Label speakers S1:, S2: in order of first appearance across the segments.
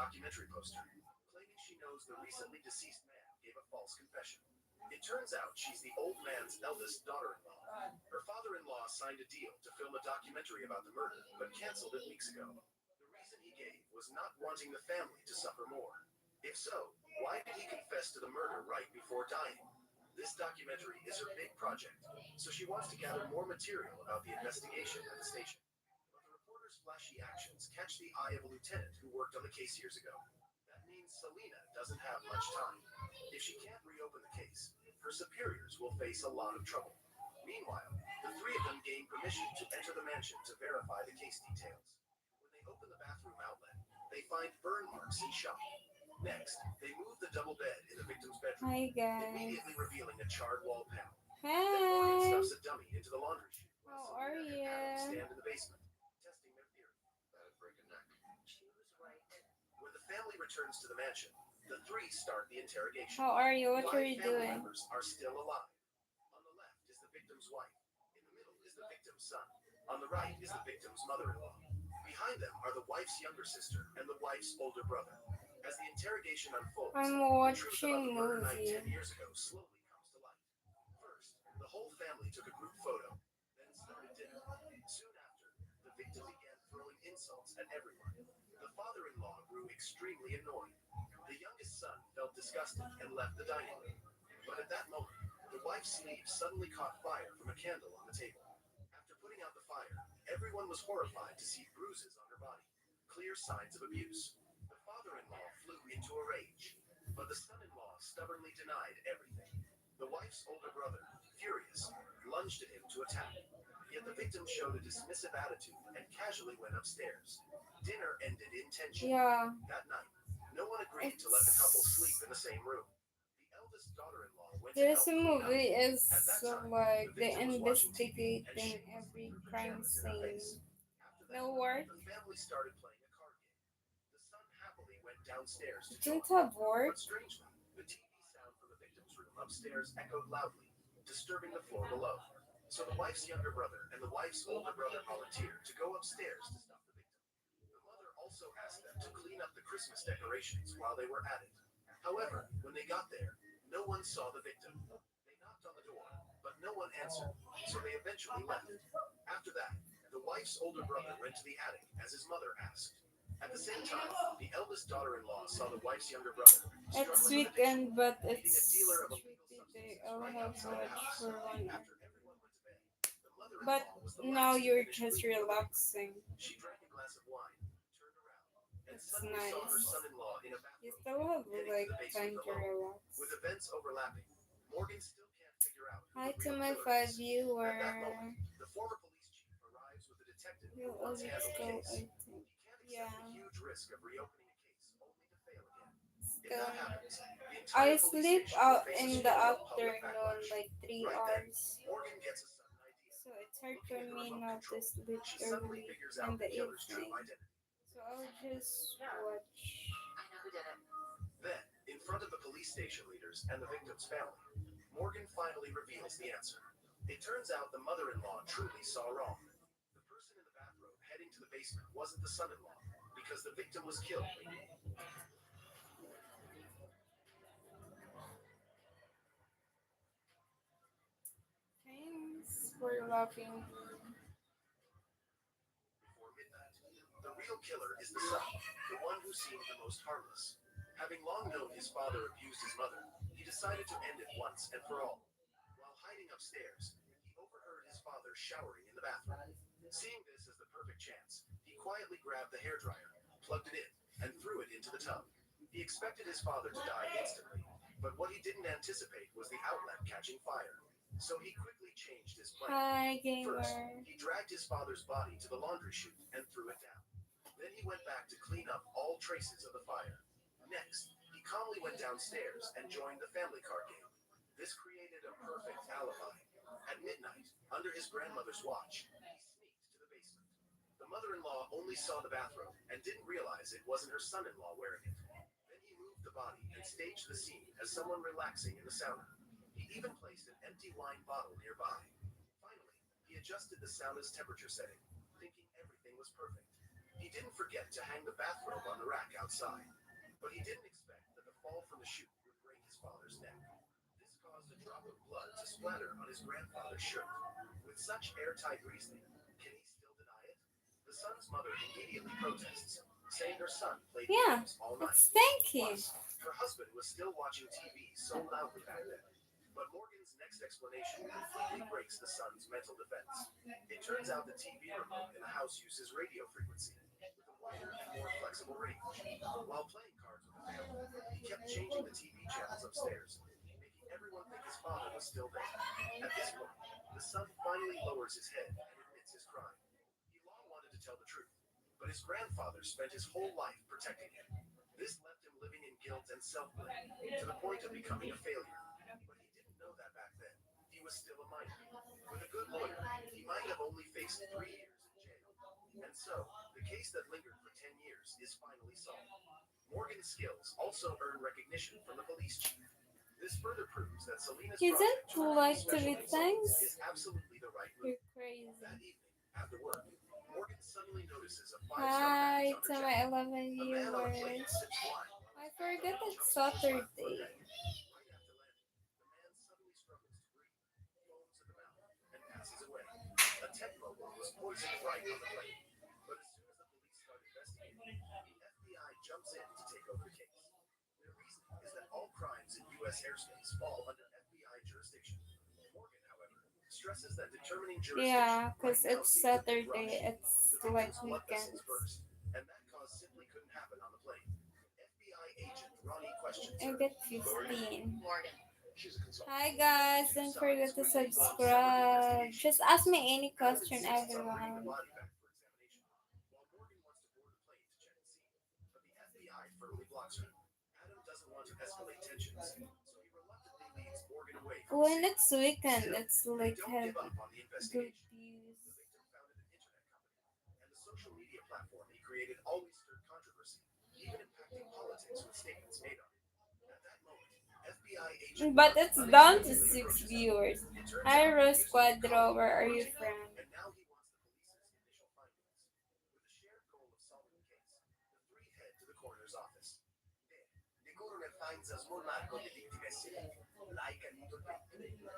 S1: documentary poster, claiming she knows the recently deceased man gave a false confession. It turns out she's the old man's eldest daughter in law. Her father in law signed a deal to film a documentary about the murder, but canceled it weeks ago. The reason he gave was not wanting the family to suffer more. If so, why did he confess to the murder right before dying? This documentary is her big project, so she wants to gather more material about the investigation at the station. But the reporter's flashy actions catch the eye of a lieutenant who worked on the case years ago. That means Selena doesn't have much time. If she can't reopen the case, her superiors will face a lot of trouble. Meanwhile, the three of them gain permission to enter the mansion to verify the case details. When they open the bathroom outlet, they find burn marks in shock. Next, they move the double bed in the victim's bedroom,
S2: Hi guys.
S1: immediately revealing a charred wall panel. Then Morgan
S2: Hi.
S1: stuffs a dummy into the laundry chute while
S2: How are
S1: Selena and Adam
S2: you?
S1: stand in the basement, testing their theory. That'd break a neck. She was right. When the family returns to the mansion, the three start the interrogation.
S2: How are you? What are
S1: Five
S2: you
S1: family
S2: doing?
S1: members are still alive. On the left is the victim's wife. In the middle is the victim's son. On the right is the victim's mother-in-law. Behind them are the wife's younger sister and the wife's older brother. As the interrogation unfolds,
S2: I'm
S1: the truth about the
S2: watching
S1: murder night
S2: movie.
S1: 10 years ago slowly comes to light. First, the whole family took a group photo, then started dinner. Soon after, the victim began throwing insults at everyone. The father in law grew extremely annoyed. The youngest son felt disgusted and left the dining room. But at that moment, the wife's sleeve suddenly caught fire from a candle on the table. After putting out the fire, everyone was horrified to see bruises on her body, clear signs of abuse. The father in law flew into a rage, but the son in law stubbornly denied everything. The wife's older brother, furious, lunged at him to attack. Yet the victim showed a dismissive attitude and casually went upstairs. Dinner ended in tension.
S2: Yeah,
S1: That night, no one agreed to let the couple sleep
S2: it's
S1: in the same room. The eldest daughter in law went to
S2: this
S1: help clean up.
S2: movie
S1: At
S2: is
S1: that time,
S2: like
S1: the
S2: they
S1: victim was watching TV and
S2: investigating
S1: she was
S2: every
S1: leaving her
S2: crime
S1: pajamas in her
S2: scene.
S1: face. After that,
S2: No work?
S1: the family started playing a card game. The son happily went downstairs to
S2: Didn't
S1: join.
S2: have work?
S1: But strangely, the TV sound from the victim's room upstairs echoed loudly, disturbing the floor below. So the wife's younger brother and the wife's older brother volunteered to go upstairs to stop the victim. The mother also asked them to clean up the Christmas decorations while they were at it. However, when they got there, no one saw the victim. They knocked on the door, but no one answered, so they eventually left. After that, the wife's older brother went to the attic as his mother asked. At the same time, the eldest daughter in law saw the wife's younger brother,
S2: It's
S1: struggling with addiction,
S2: weekend, but
S1: meeting a dealer
S2: it's
S1: of illegal
S2: Tuesday day.
S1: substances
S2: I'll
S1: right
S2: have
S1: outside the
S2: watch
S1: house.
S2: for 1 hour.
S1: After everyone went to bed, the mother in
S2: But
S1: law was the
S2: now
S1: last to
S2: you're
S1: finish
S2: just
S1: cleaning up the victim.
S2: relaxing.
S1: She drank a glass of wine, turned around, and
S2: It's
S1: suddenly saw her
S2: nice.
S1: son in law in a
S2: You
S1: bathrobe
S2: still have
S1: heading to
S2: like
S1: the basement
S2: time to
S1: alone. With
S2: relax.
S1: events overlapping, Morgan still can't figure out who
S2: Hi
S1: the
S2: to
S1: real
S2: my
S1: killer
S2: five
S1: is. At that moment,
S2: viewer.
S1: the former police chief arrives with a detective
S2: You
S1: who once
S2: already
S1: handled the
S2: go,
S1: case.
S2: I think.
S1: He can't accept the
S2: Yeah,
S1: huge risk of reopening a case only to fail again. If
S2: still.
S1: that happens, the entire
S2: I
S1: police
S2: sleep
S1: station will
S2: out
S1: face a
S2: in the
S1: storm of public
S2: afternoon
S1: backlash.
S2: like three
S1: Right then,
S2: hours.
S1: Morgan gets a sudden idea.
S2: So it's hard
S1: Looking
S2: for
S1: at the
S2: me
S1: remote
S2: now to
S1: control,
S2: sleep
S1: she suddenly
S2: early
S1: figures
S2: in
S1: out the
S2: the
S1: killer's true
S2: evening.
S1: identity.
S2: So I'll just watch.
S1: Then, in front of the police station leaders and the victim's family, Morgan finally reveals the answer. It turns out the mother in law truly saw wrong. The person in the bathrobe heading to the basement wasn't the son in law, because the victim was killed.
S2: Thanks for laughing.
S1: Before midnight. The real killer is the son, the one who seemed the most harmless. Having long known his father abused his mother, he decided to end it once and for all. While hiding upstairs, he overheard his father showering in the bathroom. Seeing this as the perfect chance, he quietly grabbed the hairdryer, plugged it in, and threw it into the tub. He expected his father to die instantly, but what he didn't anticipate was the outlet catching fire. So he quickly changed his plan.
S2: Hi,
S1: First,
S2: gamer.
S1: he dragged his father's body to the laundry chute and threw it down. Then he went back to clean up all traces of the fire. Next, he calmly went downstairs and joined the family card game. This created a perfect alibi. At midnight, under his grandmother's watch, he sneaked to the basement. The mother in law only saw the bathrobe and didn't realize it wasn't her son in law wearing it. Then he moved the body and staged the scene as someone relaxing in the sauna. He even placed an empty wine bottle nearby. Finally, he adjusted the sauna's temperature setting, thinking everything was perfect. He didn't forget to hang the bathrobe on the rack outside, but he didn't expect that the fall from the chute would break his father's neck. This caused a drop of blood to splatter on his grandfather's shirt. With such airtight reasoning, can he still deny it? The son's mother immediately protests, saying her son played
S2: Yeah,
S1: games all night.
S2: it's stinky.
S1: Plus, her husband was still watching TV so loudly back then. But Morgan's next explanation completely breaks the son's mental defense. It turns out the TV remote in the house uses radio frequency, with a wider and more flexible range. While playing cards with the family, he kept changing the TV channels upstairs, making everyone think his father was still there. At this point, the son finally lowers his head and admits his crime. He long wanted to tell the truth, but his grandfather spent his whole life protecting him. This left him living in guilt and self-blame, to the point of becoming a failure. But he didn't know that back then. He was still a minor. With a good lawyer, he might have only faced 3 years in jail. And so, the case that lingered for 10 years is finally solved. Morgan's skills also earn recognition from the police chief. This further proves that Selena's
S2: He
S1: project
S2: doesn't
S1: to recruit
S2: like to
S1: special
S2: read
S1: needs
S2: things.
S1: is absolutely the right
S2: You're
S1: move.
S2: crazy.
S1: That evening, after work, Morgan suddenly notices a 5-star
S2: Hi
S1: package
S2: to
S1: on her
S2: my
S1: jacket.
S2: 11
S1: A man on a plane
S2: viewers.
S1: sips wine while
S2: I
S1: his
S2: forget
S1: pilot
S2: it's
S1: jumps into his lap for a
S2: Saturday.
S1: bed. Right after landing, the man suddenly struggles to breathe, foams at the mouth, and passes away. A tech mogul was poisoned right on the plane. But as soon as the police start investigating, the FBI jumps in to take over the case. Their reasoning is that all crimes in U.S. airspace fall under FBI jurisdiction. Morgan, however, stresses that determining jurisdiction
S2: Yeah,
S1: right
S2: because
S1: now
S2: it's
S1: seems a bit
S2: Saturday.
S1: rushed.
S2: It's
S1: The
S2: like
S1: victim's blood vessels
S2: weekends.
S1: burst, and that cause simply couldn't happen on the plane. FBI agent Ronnie questions
S2: I
S1: her.
S2: get 15.
S3: Morgan.
S1: She's a consultant.
S2: Hi guys,
S1: Two
S2: don't
S1: sides
S2: forget to
S1: quickly launch separate
S2: subscribe.
S1: investigations.
S2: Just ask me any
S1: Adam
S2: question,
S1: insists on bringing the
S2: everyone.
S1: body back for examination, while Morgan wants to board the plane to check the scene. But the FBI firmly blocks her. Adam doesn't want to escalate tensions, so he reluctantly leads Morgan away from the
S2: When
S1: scene.
S2: it's weekend,
S1: Still,
S2: it's
S1: they
S2: like
S1: don't
S2: have
S1: give up on the
S2: good
S1: investigation.
S2: views.
S1: The victim founded an internet company, and the social media platform he created always stirred controversy, even impacting politics with statements made on it. At that moment, FBI agent
S2: But
S1: Mark
S2: it's down to
S1: unexpectedly
S2: 6
S1: approaches him.
S2: viewers.
S1: It turns
S2: Hi
S1: out
S2: Rose
S1: he used to be a
S2: Quadro,
S1: colleague
S2: where
S1: at
S2: are you
S1: Project,
S2: from?
S1: and now he wants the police's initial findings. With a shared goal of solving the case, the three head to the coroner's office. There, the coroner finds a small mark on the victim's skin, like a needle prick.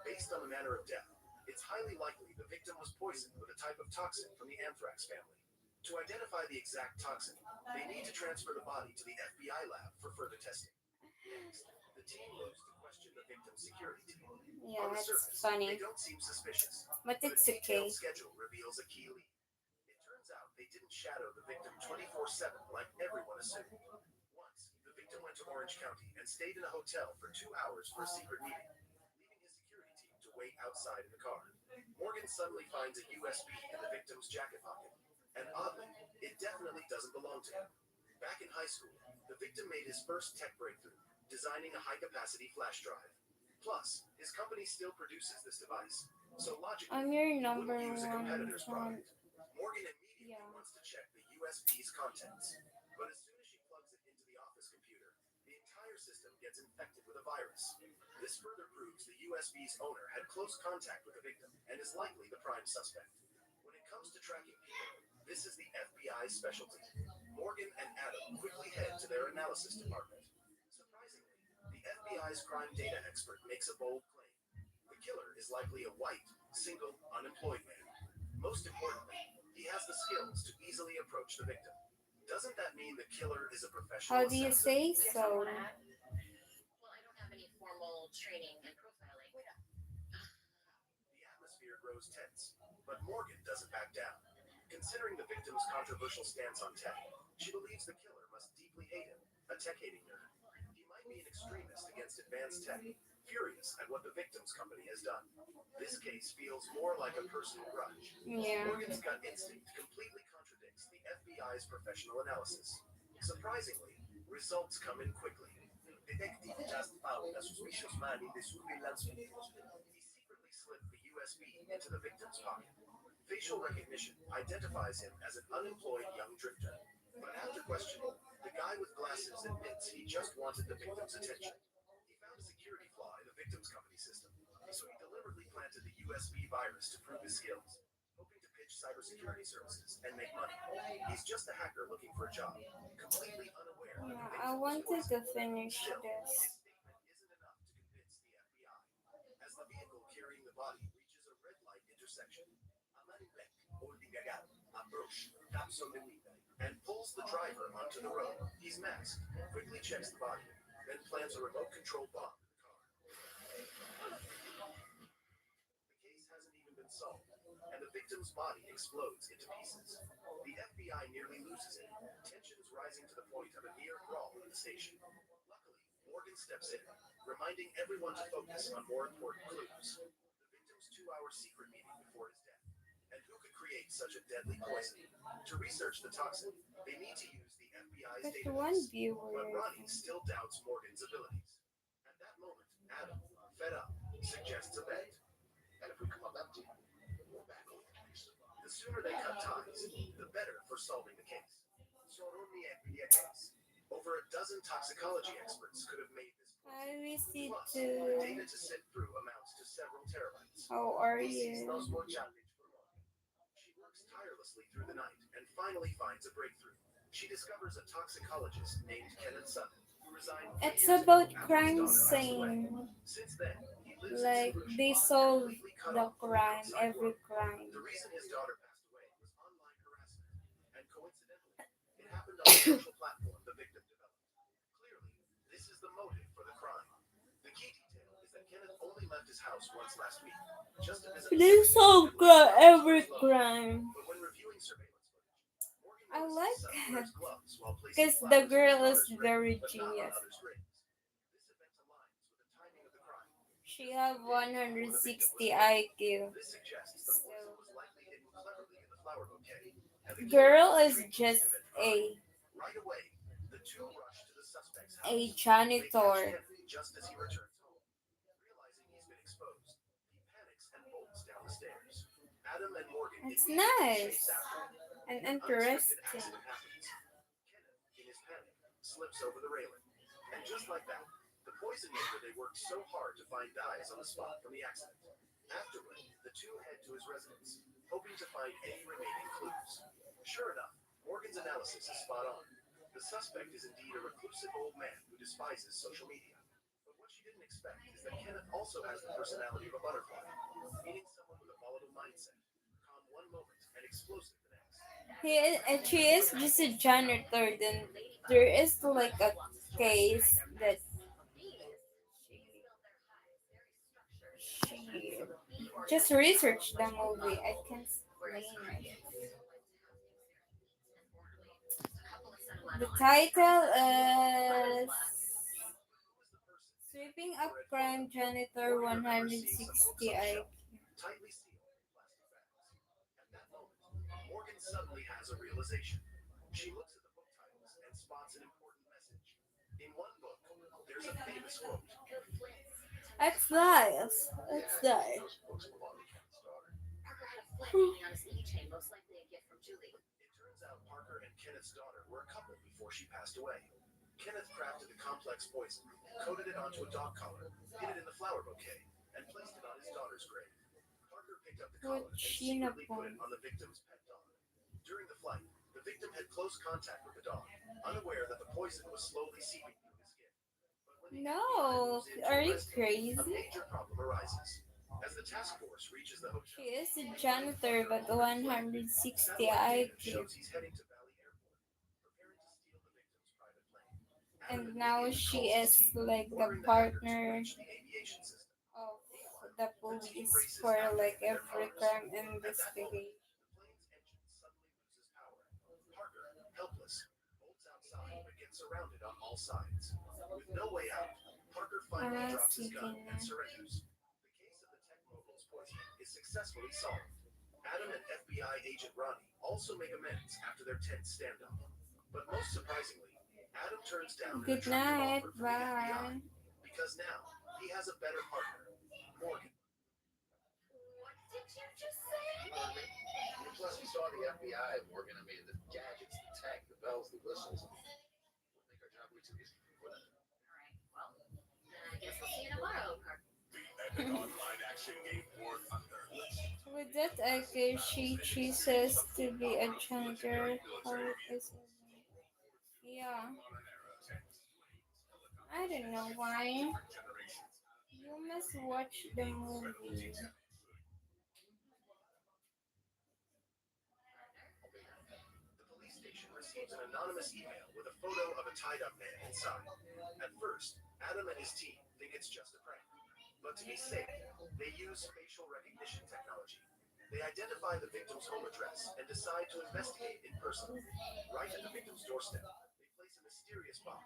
S1: Based on the manner of death, it's highly likely the victim was poisoned with a type of toxin from the anthrax family. To identify the exact toxin, they need to transfer the body to the FBI lab for further testing. Next, the team moves to question the victim's security team.
S2: Yeah,
S1: On the
S2: it's
S1: surface,
S2: funny,
S1: they don't seem suspicious,
S2: but
S1: but a
S2: it's okay.
S1: detailed schedule reveals a key lead. It turns out they didn't shadow the victim 24/7 like everyone assumed. Once, the victim went to Orange County and stayed in a hotel for 2 hours for a secret meeting, leaving his security team to wait outside in the car. Morgan suddenly finds a USB in the victim's jacket pocket, and oddly, it definitely doesn't belong to him. Back in high school, the victim made his first tech breakthrough, designing a high-capacity flash drive. Plus, his company still produces this device, so logically,
S2: I'm your
S1: he
S2: number
S1: wouldn't use a
S2: one
S1: competitor's
S2: fan.
S1: product. Morgan immediately
S2: Yeah.
S1: wants to check the USB's contents, but as soon as she plugs it into the office computer, the entire system gets infected with a virus. This further proves the USB's owner had close contact with the victim and is likely the prime suspect. When it comes to tracking people, this is the FBI's specialty. Morgan and Adam quickly head to their analysis department. Surprisingly, the FBI's crime data expert makes a bold claim. The killer is likely a white, single, unemployed man. Most importantly, he has the skills to easily approach the victim. Doesn't that mean the killer is a professional
S2: How do you
S1: assassin?
S2: say
S3: Yes, I
S2: so?
S3: want to add. Well, I don't have any formal training in profiling.
S1: The atmosphere grows tense, but Morgan doesn't back down. Considering the victim's controversial stance on tech, she believes the killer must deeply hate him, a tech-hating nerd. He might be an extremist against advanced tech, furious at what the victim's company has done. This case feels more like a personal grudge.
S2: Yeah.
S1: Morgan's gut instinct completely contradicts the FBI's professional analysis. Surprisingly, results come in quickly. Detective just found a suspicious man in the surveillance footage. He secretly slipped the USB into the victim's pocket. Facial recognition identifies him as an unemployed young drifter. But after questioning, the guy with glasses admits he just wanted the victim's attention. He found a security flaw in the victim's company system, so he deliberately planted the USB virus to prove his skills, hoping to pit manage cybersecurity services and make money. He's just a hacker looking for a job, completely unaware that the
S2: Yeah,
S1: victim
S2: I
S1: was
S2: wanted
S1: poisoned.
S2: to finish
S1: Still, his
S2: this.
S1: statement isn't enough to convince the FBI. As the vehicle carrying the body reaches a red light intersection, Amarilek, holding a gun, approach, absolutely, and pulls the driver onto the road. He's masked, quickly checks the body, then plants a remote control bomb in the car. The case hasn't even been solved, and the victim's body explodes into pieces. The FBI nearly loses it, tensions rising to the point of a near brawl in the station. Luckily, Morgan steps in, reminding everyone to focus on more important clues. The victim's 2-hour secret meeting before his death. And who could create such a deadly poison? To research the toxin, they need to use the FBI's
S2: But one
S1: database. But
S2: viewer.
S1: Ronnie still doubts Morgan's abilities. At that moment, Adam, fed up, suggests a bet. And if we come up empty, we're back on the case. The sooner they cut ties, the better for solving the case. Soroni Equidia case. Over a dozen toxicology experts could have made this
S2: I wish it
S1: Plus, the data
S2: to.
S1: to sift through amounts to several terabytes.
S2: How are
S1: This is
S2: you?
S1: no small challenge for Morgan. She works tirelessly through the night and finally finds a breakthrough. She discovers a toxicologist named Kenneth Sutton, who resigned 3
S2: It's
S1: years
S2: about
S1: ago after his
S2: crime
S1: daughter passed away.
S2: scene.
S1: Since then, he lives in
S2: Like
S1: seclusion
S2: they
S1: and
S2: solve
S1: completely cut
S2: the
S1: off from
S2: crime,
S1: outside
S2: every
S1: world.
S2: crime.
S1: The reason his daughter passed away was online harassment, and coincidentally, it happened on the social platform the victim developed. Clearly, this is the motive for the crime. The key detail is that Kenneth only left his house once last week, just to visit the
S2: They
S1: city
S2: solve
S1: and leave his
S2: every
S1: gloves.
S2: crime.
S1: But when reviewing surveillance footage, Morgan
S2: I
S1: notices
S2: like
S1: Sutton
S2: that
S1: wears gloves while placing
S2: because
S1: flowers
S2: the
S1: on his
S2: girl is
S1: daughter's ring,
S2: very
S1: but not on
S2: genius.
S1: others' rings. This event aligns with the timing of the crime.
S2: She have
S1: Before the victim was
S2: 160
S1: murdered.
S2: IQ.
S1: This suggests the
S2: So
S1: poison was likely hidden cleverly in the flower bouquet, and the
S2: girl
S1: killer
S2: is
S1: intrigued to
S2: just
S1: commit crime.
S2: a
S1: Right away, the two rush to the suspect's house.
S2: a
S1: They catch
S2: janitor.
S1: Kennedy just as he returns home. Realizing he's been exposed, he panics and bolts down the stairs. Adam and Morgan
S2: It's
S1: immediately
S2: nice
S1: chase after him.
S2: and
S1: An unexpected
S2: interesting.
S1: accident happens. Kenneth, in his panic, slips over the railing. And just like that, the poison maker they worked so hard to find dies on the spot from the accident. Afterward, the two head to his residence, hoping to find any remaining clues. Sure enough, Morgan's analysis is spot on. The suspect is indeed a reclusive old man who despises social media. But what she didn't expect is that Kenneth also has the personality of a butterfly, meaning someone with a volatile mindset, calm one moment and explosive the next.
S2: She is just a janitor. Then there is like a case that she just researched the movie. I can explain it. The title is Sweeping Up Crime Janitor 160 IQ.
S1: Tightly sealed in plastic bags. At that moment, Morgan suddenly has a realization. She looks at the book titles and spots an important message. In one book, there's a famous quote.
S2: It's nice. It's nice.
S1: Those books belong to Kenneth's daughter.
S3: Parker had a flip hanging on his keychain, most likely a gift from Julie.
S1: It turns out Parker and Kenneth's daughter were a couple before she passed away. Kenneth crafted the complex poison, coated it onto a dog collar, hid it in the flower bouquet, and placed it on his daughter's grave. Parker picked up the collar and secretly put it on the victim's pet dog. During the flight, the victim had close contact with the dog, unaware that the poison was slowly seeping through his skin. But when the FBI
S2: No,
S1: moves in to
S2: are you
S1: arrest him,
S2: crazy?
S1: a major problem arises. As the task force reaches the hotel,
S2: She is a janitor but 160
S1: satellite data
S2: IQ.
S1: shows he's heading to Valley Airport, preparing to steal the victim's private plane. Adam
S2: And now
S1: immediately
S2: she
S1: calls
S2: is
S1: his team,
S2: like the
S1: ordering the hacker to
S2: partner
S1: breach the aviation system.
S2: of
S1: Meanwhile,
S2: the
S1: the team
S2: police
S1: races
S2: for
S1: after
S2: like
S1: him in their
S2: every
S1: cars.
S2: crime
S1: At that moment,
S2: investigation.
S1: the plane's engine suddenly loses power. Parker, helpless, bolts outside but gets surrounded on all sides. With no way out, Parker finally drops his gun and surrenders. The case of the tech mogul's poison is successfully solved. Adam and FBI agent Ronnie also make amends after their tense standoff. But most surprisingly, Adam turns down an
S2: Good
S1: attractive
S2: night.
S1: offer from the FBI
S2: Bye.
S1: because now he has a better partner, Morgan.
S3: What did you just say?
S1: Plus, we saw the FBI, Morgan. I mean, the gadgets, the tech, the bells, the whistles. Would make our job way too easy, wouldn't it?
S3: All right, well, then I guess we'll see you tomorrow, Parker.
S1: The epic online
S2: With that, I guess she chooses to be a janitor. How is it? Yeah, I don't know why. You must watch the movie.
S1: The police station receives an anonymous email with a photo of a tied up man inside. At first, Adam and his team think it's just a prank. But to be safe, they use facial recognition technology. They identify the victim's home address and decide to investigate in person. Right at the victim's doorstep, they place a mysterious box,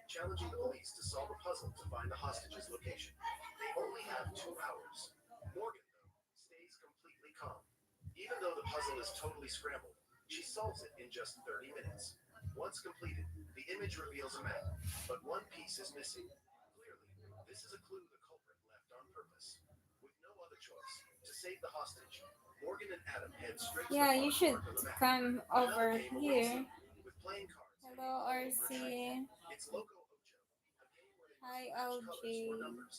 S1: challenging the police to solve a puzzle to find the hostage's location. They only have 2 hours. Morgan, though, stays completely calm. Even though the puzzle is totally scrambled, she solves it in just 30 minutes. Once completed, the image reveals a map, but one piece is missing. Clearly, this is a clue the culprit left on purpose. With no other choice, to save the hostage, Morgan and Adam head straight to
S2: Yeah,
S1: the
S2: you
S1: farm
S2: should
S1: marked on the map.
S2: come
S1: Another
S2: over
S1: game awaits
S2: here.
S1: them, with playing cards and
S2: Hello, RC.
S1: it's Loco Ocho, a game where they
S2: Hi,
S1: must match colors or
S2: LG.
S1: numbers.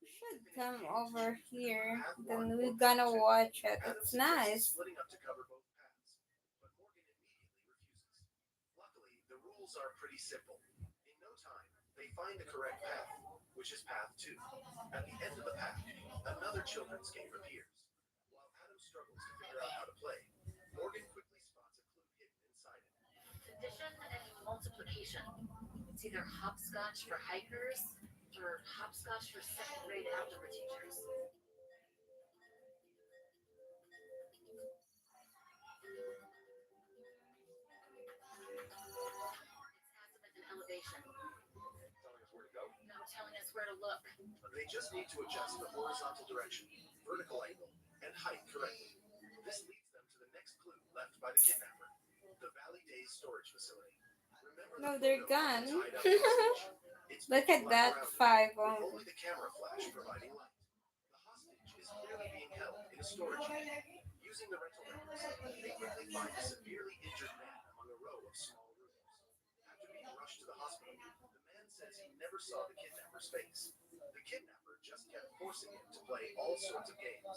S2: You should come over here. Then we're gonna watch it.
S1: Adam
S2: It's
S1: suggests
S2: nice.
S1: splitting up to cover both paths, but Morgan immediately refuses. Luckily, the rules are pretty simple. In no time, they find the correct path, which is path 2. At the end of the path, another children's game appears. While Adam struggles to figure out how to play, Morgan quickly spots a clue hidden inside it.
S3: Addition and multiplication. It's either hopscotch for hikers or hopscotch for second grade algebra teachers. It's azimuth and elevation.
S1: Telling us where to go?
S3: No telling us where to look.
S1: They just need to adjust the horizontal direction, vertical angle, and height correctly. This leads them to the next clue left by the kidnapper, the Valley Days storage facility. Remember
S2: No,
S1: the
S2: they're
S1: photo of
S2: gone.
S1: the tied up hostage? It's
S2: Look
S1: pitch
S2: at
S1: black
S2: that
S1: around it,
S2: 5
S1: with
S2: only.
S1: only the camera flash providing light. The hostage is clearly being held in a storage unit. Using the rental records, they quickly find a severely injured man among a row of small rooms. After being rushed to the hospital, the man says he never saw the kidnapper's face. The kidnapper just kept forcing him to play all sorts of games,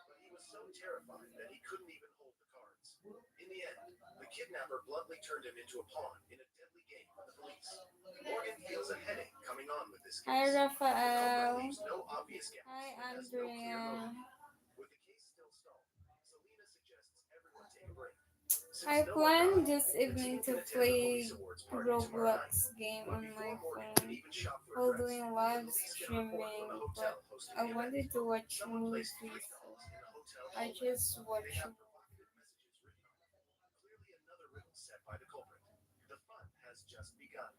S1: but he was so terrified that he couldn't even hold the cards. In the end, the kidnapper bluntly turned him into a pawn in a deadly game with the police. Morgan feels a headache coming on with this
S2: Hi,
S1: case. The culprit
S2: Raphael.
S1: leaves no obvious gaps
S2: Hi,
S1: and has no clear
S2: Andrea.
S1: motive. With the case still stalled, Selena suggests everyone take a break. Since
S2: I
S1: no one
S2: plan
S1: died,
S2: this
S1: the
S2: evening
S1: team
S2: to
S1: can attend the
S2: play
S1: police awards party tomorrow night.
S2: Roblox game
S1: But
S2: on my
S1: before Morgan can
S2: phone
S1: even shop for a
S2: while
S1: dress,
S2: doing
S1: the
S2: live
S1: police get a report from
S2: streaming,
S1: the
S2: but
S1: hotel hosting
S2: I
S1: the event.
S2: wanted to watch
S1: Someone
S2: movies,
S1: placed 3
S2: so
S1: dolls in the hotel
S2: I
S1: hallway.
S2: just
S1: They
S2: watched.
S1: have provocative messages written on them. Clearly another riddle set by the culprit. The fun has just begun.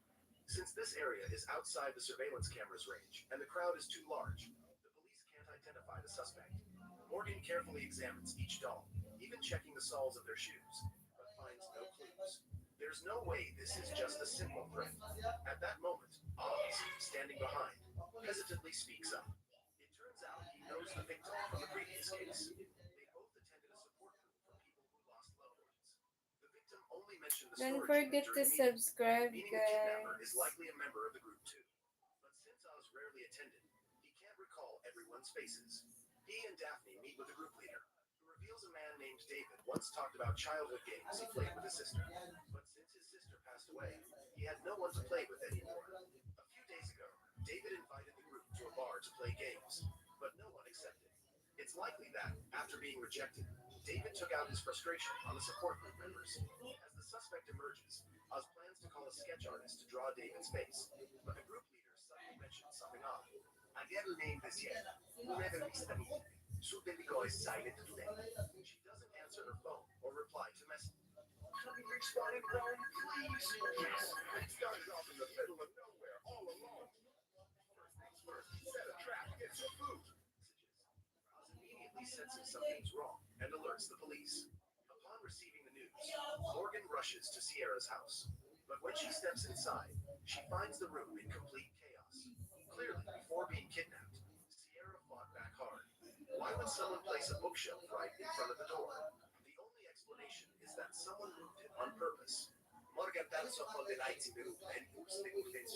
S1: Since this area is outside the surveillance camera's range and the crowd is too large, the police can't identify the suspect. Morgan carefully examines each doll, even checking the soles of their shoes, but finds no clues. There's no way this is just a simple prank. At that moment, Oz, standing behind, hesitantly speaks up. It turns out he knows the victim from the previous case. They both attended a support group for people who lost loved ones. The victim only mentioned the
S2: Don't
S1: storage
S2: forget
S1: unit
S2: to
S1: during the meeting,
S2: subscribe,
S1: meaning the kidnapper is
S2: guys.
S1: likely a member of the group too. But since Oz rarely attended, he can't recall everyone's faces. He and Daphne meet with the group leader, who reveals a man named David once talked about childhood games he played with his sister. But since his sister passed away, he had no one to play with anymore. A few days ago, David invited the group to a bar to play games, but no one accepted. It's likely that, after being rejected, David took out his frustration on the support group members. As the suspect emerges, Oz plans to call a sketch artist to draw David's face, but the group leader suddenly mentions something odd. I never named this yet. Never vista mi. Su dedico is silent today. She doesn't answer her phone or reply to messages. Something started growing, please. Yes, it started off in the middle of nowhere, all alone. First things first, set a trap, get some food. Oz immediately senses something's wrong and alerts the police. Upon receiving the news, Morgan rushes to Sierra's house. But when she steps inside, she finds the room in complete chaos. Clearly, before being kidnapped, Sierra fought back hard. Why would someone place a bookshelf right in front of the door? The only explanation is that someone moved it on purpose. Morgan danzò con le lights in the room and used the intense